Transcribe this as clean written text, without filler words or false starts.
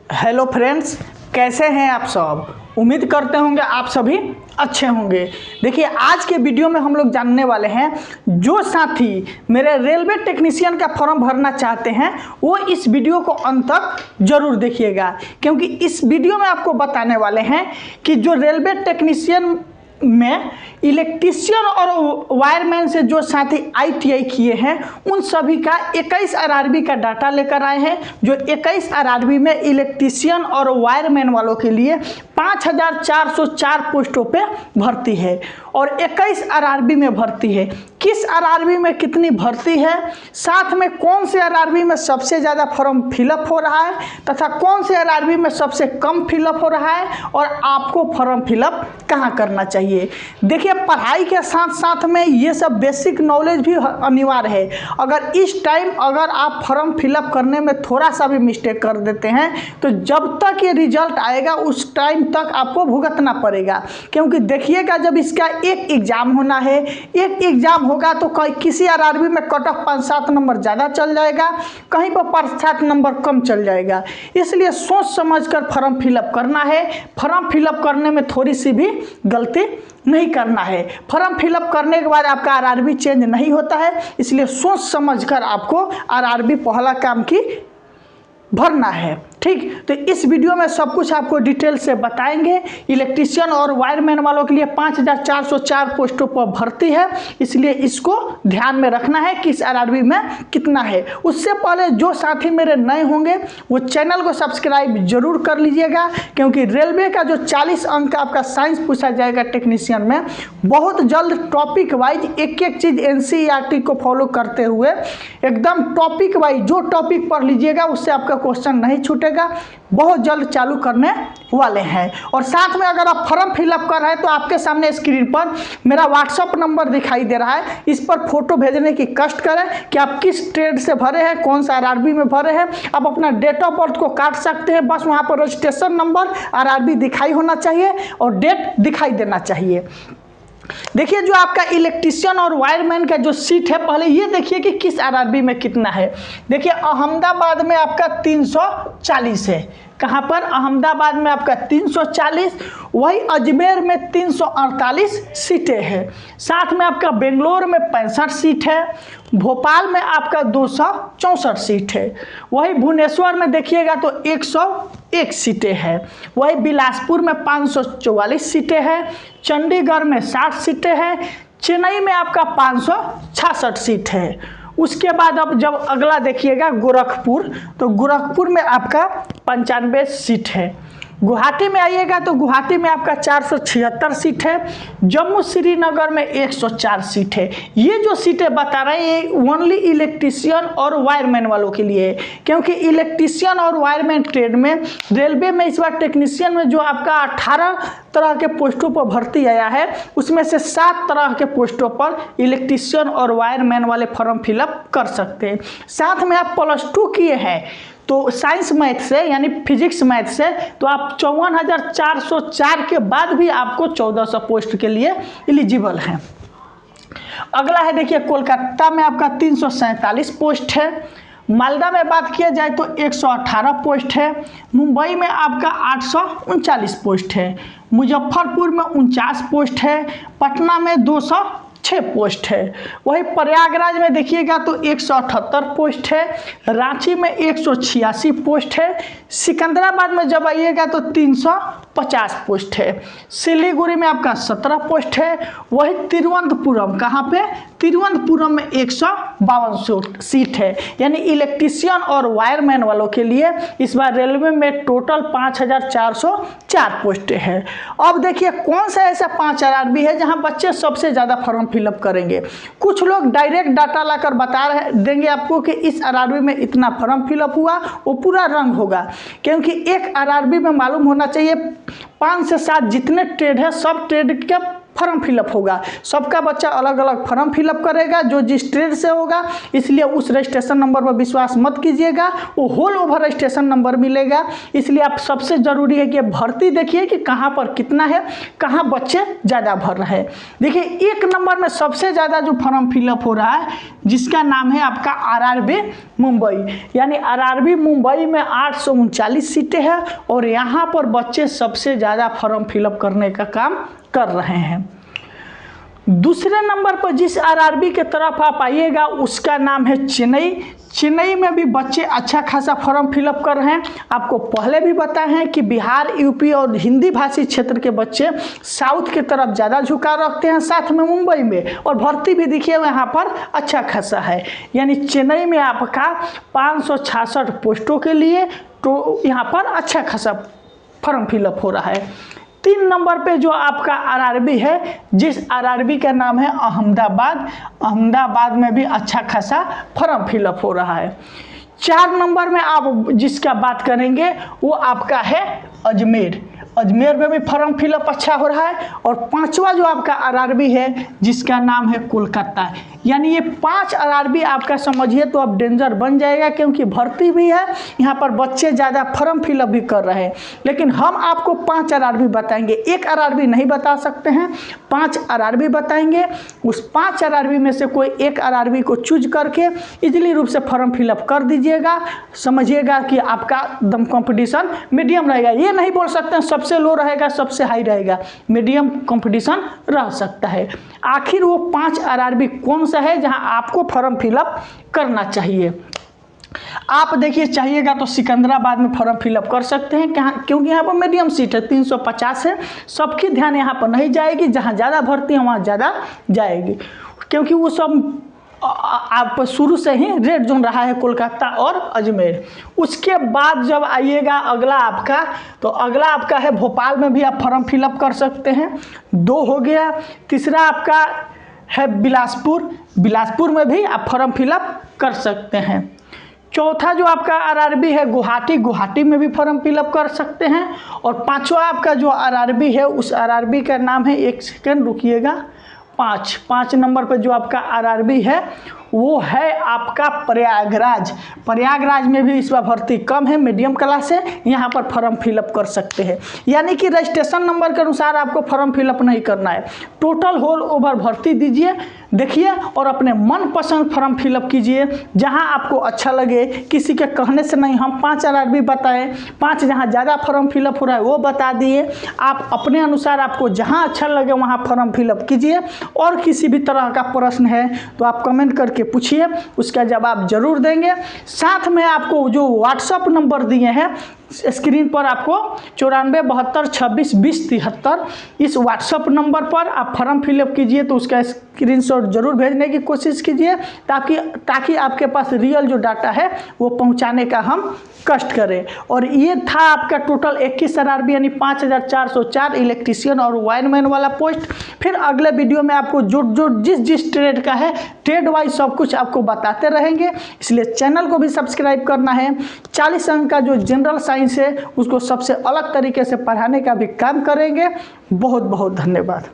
Hello friends, कैसे हैं आप सब। उम्मीद करते होंगे आप सभी अच्छे होंगे। देखिए, आज के वीडियो में हम लोग जानने वाले हैं, जो साथी मेरे रेलवे टेक्नीशियन का फॉर्म भरना चाहते हैं वो इस वीडियो को अंत तक जरूर देखिएगा, क्योंकि इस वीडियो में आपको बताने वाले हैं कि जो रेलवे टेक्नीशियन में इलेक्ट्रीशियन और वायरमैन से जो साथी ITI किए हैं उन सभी का 21 RRB का डाटा लेकर आए हैं। जो 21 RRB में इलेक्ट्रीशियन और वायरमैन वालों के लिए 5404 पोस्टों पे भर्ती है और 21 RRB में भर्ती है। किस RRB में कितनी भर्ती है, साथ में कौन से RRB में सबसे ज़्यादा फॉर्म फिलअप हो रहा है तथा कौन से RRB में सबसे कम फिलअप हो रहा है और आपको फॉर्म फिलअप कहाँ करना चाहिए। देखिए, पढ़ाई के साथ साथ में ये सब बेसिक नॉलेज भी अनिवार्य है। अगर इस टाइम आप फॉर्म फिलअप करने में थोड़ा सा भी मिस्टेक कर देते हैं तो जब तक ये रिजल्ट आएगा उस टाइम तक आपको भुगतना पड़ेगा। क्योंकि देखिएगा, जब इसका एक एग्ज़ाम होना है, एक एग्ज़ाम होगा तो किसी RRB में कट ऑफ 5-7 नंबर ज़्यादा चल जाएगा, कहीं पर 5-7 नंबर कम चल जाएगा। इसलिए सोच समझ कर फॉर्म फिलअप करना है। फॉर्म फिलअप करने में थोड़ी सी भी गलती नहीं करना है। फॉर्म फिलअप करने के बाद आपका RRB चेंज नहीं होता है, इसलिए सोच समझ कर आपको RRB पहला काम की भरना है। ठीक, तो इस वीडियो में सब कुछ आपको डिटेल से बताएंगे। इलेक्ट्रीशियन और वायरमैन वालों के लिए 5404 पोस्टों पर भर्ती है, इसलिए इसको ध्यान में रखना है कि इस RRB में कितना है। उससे पहले जो साथी मेरे नए होंगे वो चैनल को सब्सक्राइब जरूर कर लीजिएगा, क्योंकि रेलवे का जो 40 अंक का आपका साइंस पूछा जाएगा टेक्नीशियन में, बहुत जल्द टॉपिक वाइज एक एक चीज़ NCERT को फॉलो करते हुए एकदम टॉपिक वाइज जो टॉपिक पढ़ लीजिएगा उससे आपका क्वेश्चन नहीं छूटेगा, बहुत जल्द चालू करने वाले हैं। और साथ में अगर आप फॉर्म फिलअप कर रहे हैं तो आपके सामने स्क्रीन पर मेरा WhatsApp नंबर दिखाई दे रहा है, इस पर फोटो भेजने की कष्ट करें कि आप किस ट्रेड से भरे हैं, कौन सा RRB में भरे हैं। आप अपना डेट ऑफ बर्थ को काट सकते हैं, बस वहाँ पर रजिस्ट्रेशन नंबर RRB दिखाई होना चाहिए और डेट दिखाई देना चाहिए। देखिए, जो आपका इलेक्ट्रीशियन और वायरमैन का जो सीट है, पहले ये देखिए कि किस RRB में कितना है। देखिए, अहमदाबाद में आपका 340 है। कहाँ पर? अहमदाबाद में आपका 340, वही अजमेर में 348 सीटें हैं। साथ में आपका बेंगलोर में 65 सीट है, भोपाल में आपका 264 सीट है, वही भुवनेश्वर में देखिएगा तो 101 सीटें हैं, वही बिलासपुर में 544 सीटें हैं, चंडीगढ़ में 60 सीटें हैं, चेन्नई में आपका 566 सीट है। उसके बाद अब जब अगला देखिएगा गोरखपुर, तो गोरखपुर में आपका 95 सीट है। गुवाहाटी में आइएगा तो गुवाहाटी में आपका 476 सीट है। जम्मू श्रीनगर में 104 सीट है। ये जो सीटें बता रहे हैं ये ओनली इलेक्ट्रीशियन और वायरमैन वालों के लिए है, क्योंकि इलेक्ट्रीशियन और वायरमैन ट्रेड में रेलवे में इस बार टेक्नीशियन में जो आपका 18 तरह के पोस्टों पर भर्ती आया है, उसमें से 7 तरह के पोस्टों पर इलेक्ट्रीशियन और वायरमैन वाले फॉर्म फिलअप कर सकते हैं। साथ में आप +2 किए हैं तो साइंस मैथ से यानी फिजिक्स मैथ से, तो आप 54,404 के बाद भी आपको 1400 पोस्ट के लिए एलिजिबल हैं। अगला है, देखिए, कोलकाता में आपका 347 पोस्ट है। मालदा में बात किया जाए तो 118 पोस्ट है। मुंबई में आपका 839 पोस्ट है। मुजफ्फरपुर में 49 पोस्ट है। पटना में 206 पोस्ट है। वही प्रयागराज में देखिएगा तो 178 पोस्ट है। रांची में 186 पोस्ट है। सिकंदराबाद में जब आइएगा तो 350 पोस्ट है। सिलीगुड़ी में आपका 17 पोस्ट है। वही तिरुवनंतपुरम, कहाँ पे? तिरुवनंतपुरम में 152 सीट है। यानी इलेक्ट्रीशियन और वायरमैन वालों के लिए इस बार रेलवे में टोटल 5404 पोस्टें हैं। अब देखिए, कौन सा ऐसा 5 RRB है जहां बच्चे सबसे ज़्यादा फॉर्म फिलअप करेंगे। कुछ लोग डायरेक्ट डाटा लाकर बता देंगे आपको कि इस RRB में इतना फॉर्म फिलअप हुआ, वो पूरा रंग होगा। क्योंकि एक RRB में मालूम होना चाहिए 5 से 7 जितने ट्रेड है सब ट्रेड के फॉर्म फिलअप होगा। सबका बच्चा अलग अलग फॉर्म फिलअप करेगा जो जिस ट्रेड से होगा, इसलिए उस रजिस्ट्रेशन नंबर पर विश्वास मत कीजिएगा, वो होल ओवर रजिस्ट्रेशन नंबर मिलेगा। इसलिए आप सबसे ज़रूरी है कि भर्ती देखिए कि कहाँ पर कितना है, कहाँ बच्चे ज़्यादा भर रहे हैं। देखिए 1 नंबर में सबसे ज़्यादा जो फॉर्म फिलअप हो रहा है जिसका नाम है आपका आरआरबी मुंबई, यानी आरआरबी मुंबई में 839 सीटें हैं और यहाँ पर बच्चे सबसे ज़्यादा फॉर्म फिलअप करने का काम कर रहे हैं। दूसरे नंबर पर जिस आरआरबी के तरफ आप आइएगा उसका नाम है चेन्नई। चेन्नई में भी बच्चे अच्छा खासा फॉर्म फिलअप कर रहे हैं। आपको पहले भी बताए हैं कि बिहार, यूपी और हिंदी भाषी क्षेत्र के बच्चे साउथ की तरफ ज़्यादा झुकाव रखते हैं, साथ में मुंबई में, और भर्ती भी देखिए यहाँ पर अच्छा खासा है। यानी चेन्नई में आपका 566 पोस्टों के लिए तो यहाँ पर अच्छा खासा फॉर्म फिलअप हो रहा है। 3 नंबर पे जो आपका आरआरबी है, जिस आरआरबी का नाम है अहमदाबाद, अहमदाबाद में भी अच्छा खासा फॉर्म फिलअप हो रहा है। 4 नंबर में आप जिसका बात करेंगे वो आपका है अजमेर। अजमेर में भी फॉर्म फिलअप अच्छा हो रहा है। और 5वां जो आपका आरआरबी है जिसका नाम है कोलकाता। यानी ये 5 आरआरबी आपका समझिए तो अब डेंजर बन जाएगा, क्योंकि भर्ती भी है, यहाँ पर बच्चे ज़्यादा फॉर्म फिलअप भी कर रहे हैं। लेकिन हम आपको 5 आरआरबी बताएंगे, 1 आरआरबी नहीं बता सकते हैं, 5 आरआरबी बताएंगे। उस 5 आरआरबी में से कोई 1 आरआरबी को चूज करके इजीली रूप से फॉर्म फिलअप कर दीजिएगा। समझिएगा कि आपका दम कंपटीशन मीडियम रहेगा। ये नहीं बोल सकते हैं सबसे लो रहेगा सबसे हाई रहेगा, मीडियम कंपटीशन रह सकता है। आखिर वो 5 आरआरबी कौन सा है जहां आपको फॉर्म फिलअप करना चाहिए? आप देखिए चाहिएगा तो सिकंदराबाद में फॉर्म फिलअप कर सकते हैं, क्योंकि यहाँ पर मीडियम सीट है, 350 है। सबकी ध्यान यहाँ पर नहीं जाएगी, जहाँ ज़्यादा भर्ती है वहाँ ज़्यादा जाएगी, क्योंकि वो सब आप शुरू से ही रेड जोन रहा है कोलकाता और अजमेर। उसके बाद जब आइएगा अगला आपका, तो अगला आपका है भोपाल में भी आप फॉर्म फिलअप कर सकते हैं, 2 हो गया। तीसरा आपका है बिलासपुर, बिलासपुर में भी आप फॉर्म फिलअप कर सकते हैं। चौथा जो आपका आरआरबी है गुवाहाटी, गुवाहाटी में भी फॉर्म फिलअप कर सकते हैं। और 5वां आपका जो आरआरबी है उस आरआरबी का नाम है, 1 सेकेंड रुकिएगा, 5 नंबर पर जो आपका आरआरबी है वो है आपका प्रयागराज। प्रयागराज में भी इस बार भर्ती कम है, मीडियम क्लास है, यहाँ पर फॉर्म फिलअप कर सकते हैं। यानी कि रजिस्ट्रेशन नंबर के अनुसार आपको फॉर्म फिलअप नहीं करना है, टोटल होल ओवर भर्ती दीजिए, देखिए और अपने मनपसंद फॉर्म फिलअप कीजिए जहाँ आपको अच्छा लगे। किसी के कहने से नहीं, हम 5 आरआरबी बताएं, 5 जहाँ ज़्यादा फॉर्म फिलअप हो रहा है वो बता दिए। आप अपने अनुसार आपको जहाँ अच्छा लगे वहाँ फॉर्म फिलअप कीजिए। और किसी भी तरह का प्रश्न है तो आप कमेंट करके पूछिए, उसका जवाब जरूर देंगे। साथ में आपको जो व्हाट्सएप नंबर दिए हैं स्क्रीन पर, आपको 94 72 26 20 73, इस व्हाट्सएप नंबर पर आप फॉर्म फिलअप कीजिए, तो उसका स्क्रीनशॉट जरूर भेजने की कोशिश कीजिए, ताकि आपके पास रियल जो डाटा है वो पहुंचाने का हम कष्ट करें। और ये था आपका टोटल 21 आरआरबी, यानी 5404 इलेक्ट्रीशियन और वायरमैन वाला पोस्ट। फिर अगले वीडियो में आपको जो जिस ट्रेड का है, ट्रेड वाइज सब कुछ आपको बताते रहेंगे, इसलिए चैनल को भी सब्सक्राइब करना है। 40 अंक का जो जनरल साइंस है उसको सबसे अलग तरीके से पढ़ाने का भी काम करेंगे। बहुत बहुत धन्यवाद।